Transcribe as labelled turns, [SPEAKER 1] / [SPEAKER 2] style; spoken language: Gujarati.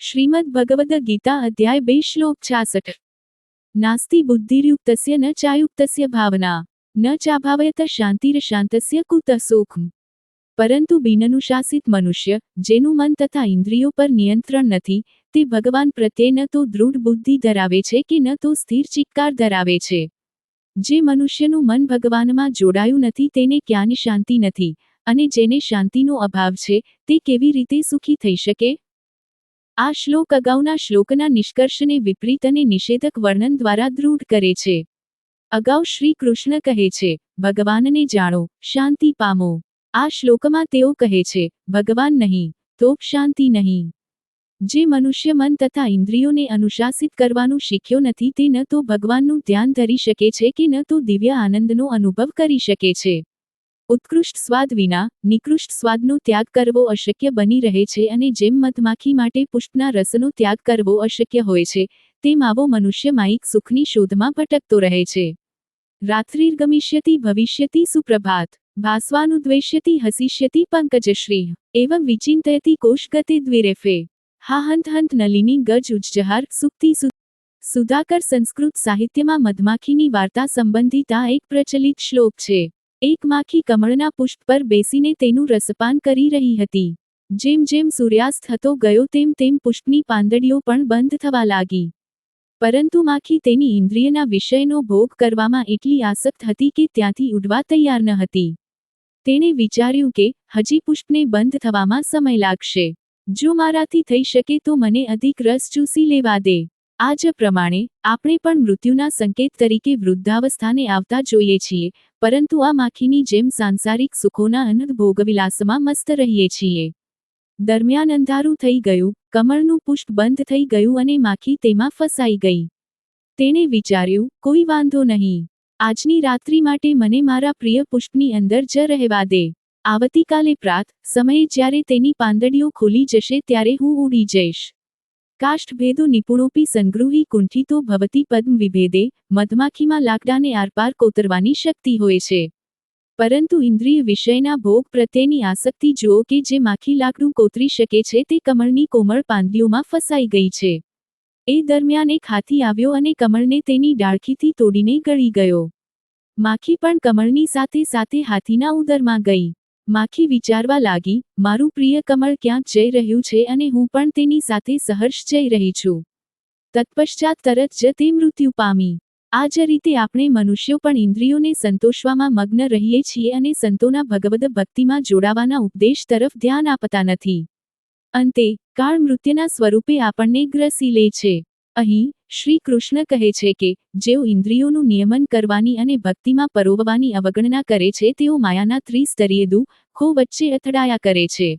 [SPEAKER 1] श्रीमद् भगवद गीता अध्याय 2 श्लोक 66। नास्ति बुद्धिर्युक्तस्य न चायुक्तस्य भावना न चाभावयत शांतिरशांतस्य कुतः सुखम्। પરંતુ બિનઅનુશાસિત મનુષ્ય, જેનું મન તથા ઇન્દ્રિયો પર નિયંત્રણ નથી, તે ભગવાન પ્રત્યે ન તો દૃઢ બુદ્ધિ ધરાવે છે કે ન તો સ્થિર ચિત્કાર ધરાવે છે. જે મનુષ્યનું મન ભગવાનમાં જોડાયું નથી તેને ક્યાંય શાંતિ નથી, અને જેને શાંતિનો અભાવ છે, તે કેવી રીતે સુખી થઈ શકે? આ શ્લોક અગાઉના શ્લોકના નિષ્કર્ષને વિપરીત અને નિષેધક વર્ણન દ્વારા દૃઢ કરે છે. અગાઉ શ્રી કૃષ્ણ કહે છે, ભગવાનને જાણો, શાંતિ પામો. આ શ્લોકમાં તેઓ કહે છે, ભગવાન નહીં, તો શાંતિ નહીં. જે મનુષ્ય મન તથા ઇન્દ્રિયોને અનુશાસિત કરવાનું શીખ્યો નથી તે ન તો ભગવાનનું ધ્યાન ધરી શકે છે કે ન તો દિવ્ય આનંદનો અનુભવ કરી શકે છે. ઉત્કૃષ્ટ સ્વાદ વિના નિકૃષ્ટ સ્વાદનો ત્યાગ કરવો અશક્ય બની રહે છે, અને જેમ મધમાખી માટે પુષ્પના રસનો ત્યાગ કરવો અશક્ય હોય છે, તેમ આવો મનુષ્ય માયિક સુખની શોધમાં ભટકતો રહે છે. રાત્રિર્ગમિષ્યતિ ભવિષ્યતિ સુપ્રભાત ભાસ્વાનુદ્વેષ્યતિ હસિષ્યતિ પંકજશ્રી એવં વિચિંતયતિ કોશગતે દ્વિરેફે હા હંત હંત નલિની ગજ ઉજ્જહાર સુક્તિ સુધાકર સંસ્કૃત સાહિત્યમાં મધમાખીની વાર્તા સંબંધિત આ એક પ્રચલિત શ્લોક છે. એક માખી કમળના પુષ્પ પર બેસીને તેનું રસપાન કરી રહી હતી. જેમ જેમ સૂર્યાસ્ત થતો ગયો તેમ તેમ પુષ્પની પાંદડીઓ પણ બંધ થવા લાગી. પરંતુ માખી તેની ઇન્દ્રિયના વિષયનો ભોગ કરવામાં એટલી આસક્ત હતી કે ત્યાંથી ઉડવા તૈયાર ન હતી. તેણે વિચાર્યું કે હજી પુષ્પને બંધ થવામાં સમય લાગશે. જો મારાથી થઈ શકે તો મને અધિક રસ ચૂસી લેવા દે. આ જ પ્રમાણે આપણે પણ મૃત્યુના સંકેત તરીકે વૃદ્ધાવસ્થાને આવતા જોઈએ છીએ, પરંતુ આ માખીની જેમ સાંસારિક સુખોના અનંત ભોગવિલાસમાં મસ્ત રહીએ છીએ. દરમિયાન અંધારું થઈ ગયું, કમળનું પુષ્પ બંધ થઈ ગયું અને માખી તેમાં ફસાઈ ગઈ. તેણે વિચાર્યું, કોઈ વાંધો નહીં. આજની રાત્રિ માટે મને મારા પ્રિય પુષ્પની અંદર જ રહેવા દે. આવતીકાલે પ્રાત સમયે જ્યારે તેની પાંદડીઓ ખુલી જશે ત્યારે હું ઉડી જઈશ. કાષ્ઠભેદો નિપુણોપી સંગૃહી કુંઠિતો ભવતી પદ્મ વિભેદે. મધમાખીમાં લાકડાને આરપાર કોતરવાની શક્તિ હોય છે, પરંતુ ઇન્દ્રિય વિષયના ભોગ પ્રત્યેની આસક્તિ જુઓ કે જે માખી લાકડું કોતરી શકે છે તે કમળની કોમળ પાંદડીઓમાં ફસાઈ ગઈ છે. એ દરમિયાન એક હાથી આવ્યો અને કમળને તેની ડાળખીથી તોડીને ગળી ગયો. માખી પણ કમળની સાથે સાથે હાથીના ઉદરમાં ગઈ. માખી વિચારવા લાગી, મારું પ્રિય કમળ ક્યાંક જઈ રહ્યું છે અને હું પણ તેની સાથે સહર્ષ જઈ રહી છું. તત્પશ્ચાત તરત જ તે મૃત્યુ પામી. આ જ રીતે આપણે મનુષ્યો પણ ઇન્દ્રિયોને સંતોષવામાં મગ્ન રહીએ છીએ અને સંતોના ભગવદ ભક્તિમાં જોડાવાના ઉપદેશ તરફ ધ્યાન આપતા નથી. અંતે કાળ મૃત્યુના સ્વરૂપે આપણને ગ્રસી લે છે. અહીં શ્રી કૃષ્ણ કહે છે કે જેઓ ઇન્દ્રિયોનું નિયમન કરવાની અને ભક્તિમાં પરોવવાની અવગણના કરે છે તેઓ માયાના ત્રિસ્તરીય દુઃખો વચ્ચે અથડાયા કરે છે.